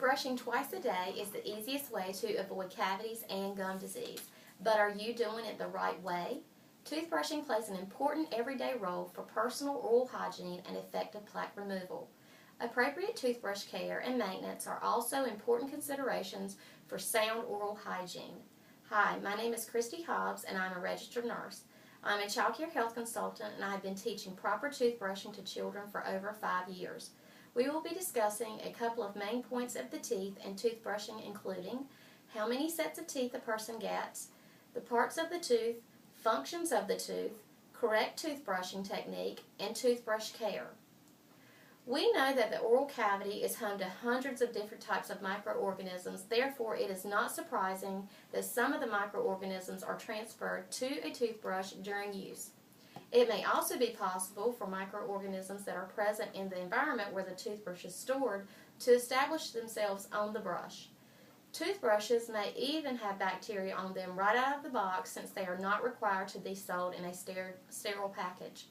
Brushing twice a day is the easiest way to avoid cavities and gum disease. But are you doing it the right way? Toothbrushing plays an important everyday role for personal oral hygiene and effective plaque removal. Appropriate toothbrush care and maintenance are also important considerations for sound oral hygiene. Hi, my name is CHobbs and I'm a registered nurse. I'm a child care health consultant and I have been teaching proper toothbrushing to children for over 5 years. We will be discussing a couple of main points of the teeth and toothbrushing, including how many sets of teeth a person gets, the parts of the tooth, functions of the tooth, correct toothbrushing technique, and toothbrush care. We know that the oral cavity is home to hundreds of different types of microorganisms, therefore it is not surprising that some of the microorganisms are transferred to a toothbrush during use. It may also be possible for microorganisms that are present in the environment where the toothbrush is stored to establish themselves on the brush. Toothbrushes may even have bacteria on them right out of the box since they are not required to be sold in a sterile package.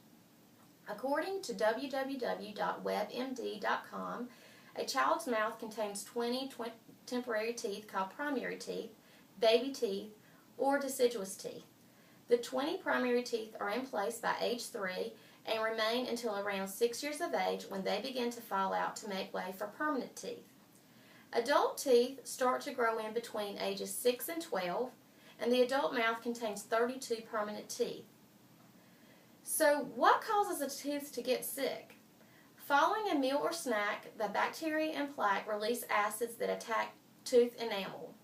According to www.webmd.com, a child's mouth contains 20 temporary teeth called primary teeth, baby teeth, or deciduous teeth. The 20 primary teeth are in place by age 3 and remain until around 6 years of age when they begin to fall out to make way for permanent teeth. Adult teeth start to grow in between ages 6 and 12, and the adult mouth contains 32 permanent teeth. So, what causes a tooth to get sick? Following a meal or snack, the bacteria and plaque release acids that attack tooth enamel.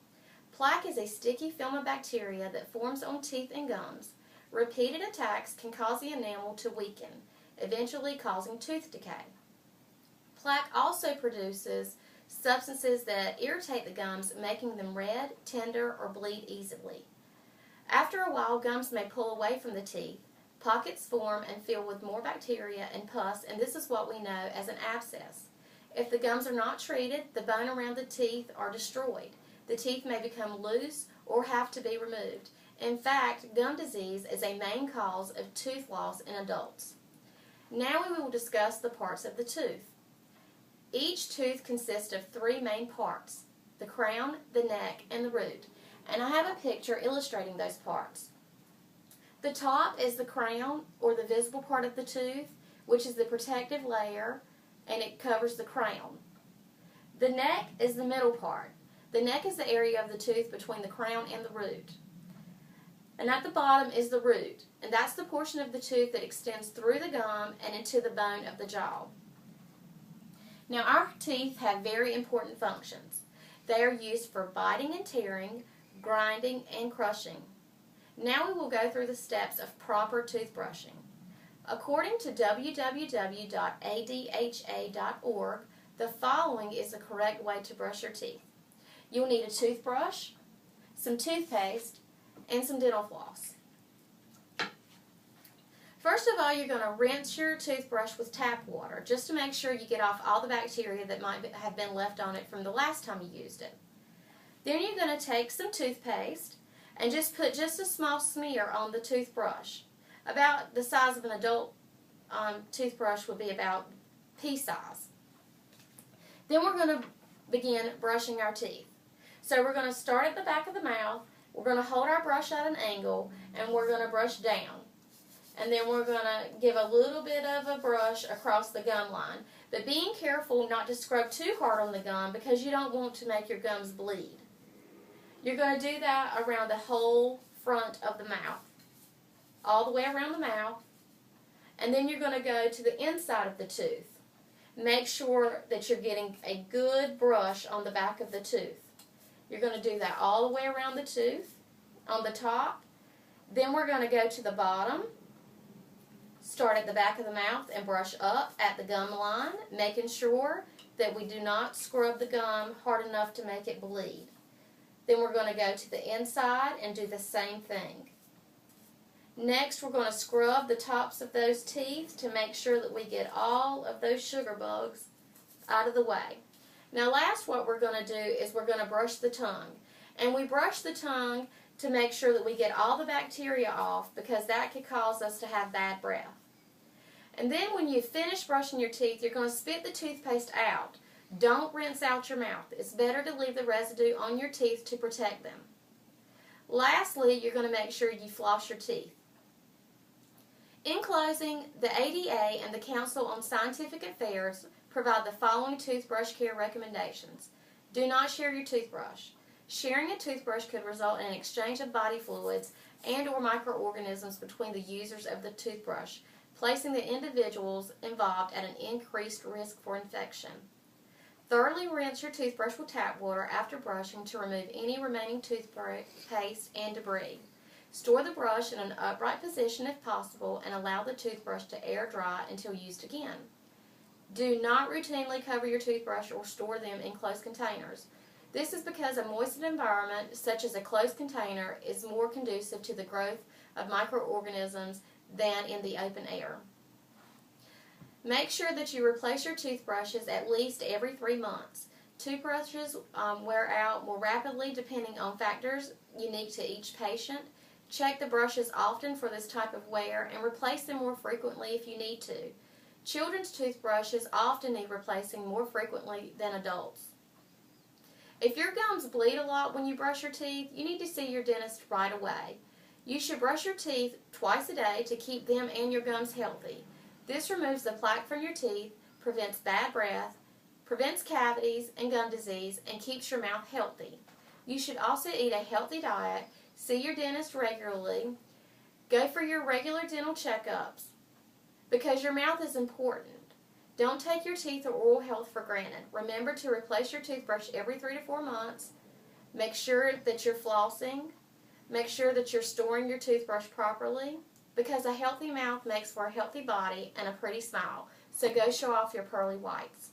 Plaque is a sticky film of bacteria that forms on teeth and gums. Repeated attacks can cause the enamel to weaken, eventually causing tooth decay. Plaque also produces substances that irritate the gums, making them red, tender, or bleed easily. After a while, gums may pull away from the teeth. Pockets form and fill with more bacteria and pus, and this is what we know as an abscess. If the gums are not treated, the bone around the teeth are destroyed. The teeth may become loose or have to be removed. In fact, gum disease is a main cause of tooth loss in adults. Now we will discuss the parts of the tooth. Each tooth consists of 3 main parts: the crown, the neck, and the root. And I have a picture illustrating those parts. The top is the crown, or the visible part of the tooth, which is the protective layer, and it covers the crown. The neck is the middle part. The neck is the area of the tooth between the crown and the root. And at the bottom is the root, and that's the portion of the tooth that extends through the gum and into the bone of the jaw. Now, our teeth have very important functions. They are used for biting and tearing, grinding, and crushing. Now we will go through the steps of proper toothbrushing. According to www.adha.org, the following is the correct way to brush your teeth. You'll need a toothbrush, some toothpaste, and some dental floss. First of all, you're going to rinse your toothbrush with tap water just to make sure you get off all the bacteria that might have been left on it from the last time you used it. Then you're going to take some toothpaste and just put just a small smear on the toothbrush. About the size of an adult toothbrush would be about pea size. Then we're going to begin brushing our teeth. So we're going to start at the back of the mouth, we're going to hold our brush at an angle, and we're going to brush down. And then we're going to give a little bit of a brush across the gum line. But being careful not to scrub too hard on the gum because you don't want to make your gums bleed. You're going to do that around the whole front of the mouth, all the way around the mouth, and then you're going to go to the inside of the tooth. Make sure that you're getting a good brush on the back of the tooth. You're going to do that all the way around the tooth, on the top. Then we're going to go to the bottom, start at the back of the mouth and brush up at the gum line, making sure that we do not scrub the gum hard enough to make it bleed. Then we're going to go to the inside and do the same thing. Next, we're going to scrub the tops of those teeth to make sure that we get all of those sugar bugs out of the way. Now last, what we're going to do is we're going to brush the tongue. And we brush the tongue to make sure that we get all the bacteria off because that could cause us to have bad breath. And then when you finish brushing your teeth, you're going to spit the toothpaste out. Don't rinse out your mouth. It's better to leave the residue on your teeth to protect them. Lastly, you're going to make sure you floss your teeth. In closing, the ADA and the Council on Scientific Affairs provide the following toothbrush care recommendations. Do not share your toothbrush. Sharing a toothbrush could result in an exchange of body fluids and or microorganisms between the users of the toothbrush, placing the individuals involved at an increased risk for infection. Thoroughly rinse your toothbrush with tap water after brushing to remove any remaining toothpaste and debris. Store the brush in an upright position if possible and allow the toothbrush to air dry until used again. Do not routinely cover your toothbrush or store them in closed containers. This is because a moistened environment, such as a closed container, is more conducive to the growth of microorganisms than in the open air. Make sure that you replace your toothbrushes at least every 3 months. Toothbrushes wear out more rapidly depending on factors unique to each patient. Check the brushes often for this type of wear and replace them more frequently if you need to. Children's toothbrushes often need replacing more frequently than adults. If your gums bleed a lot when you brush your teeth, you need to see your dentist right away. You should brush your teeth twice a day to keep them and your gums healthy. This removes the plaque from your teeth, prevents bad breath, prevents cavities and gum disease, and keeps your mouth healthy. You should also eat a healthy diet, see your dentist regularly, go for your regular dental checkups, because your mouth is important. Don't take your teeth or oral health for granted. Remember to replace your toothbrush every 3 to 4 months. Make sure that you're flossing. Make sure that you're storing your toothbrush properly, because a healthy mouth makes for a healthy body and a pretty smile. So go show off your pearly whites.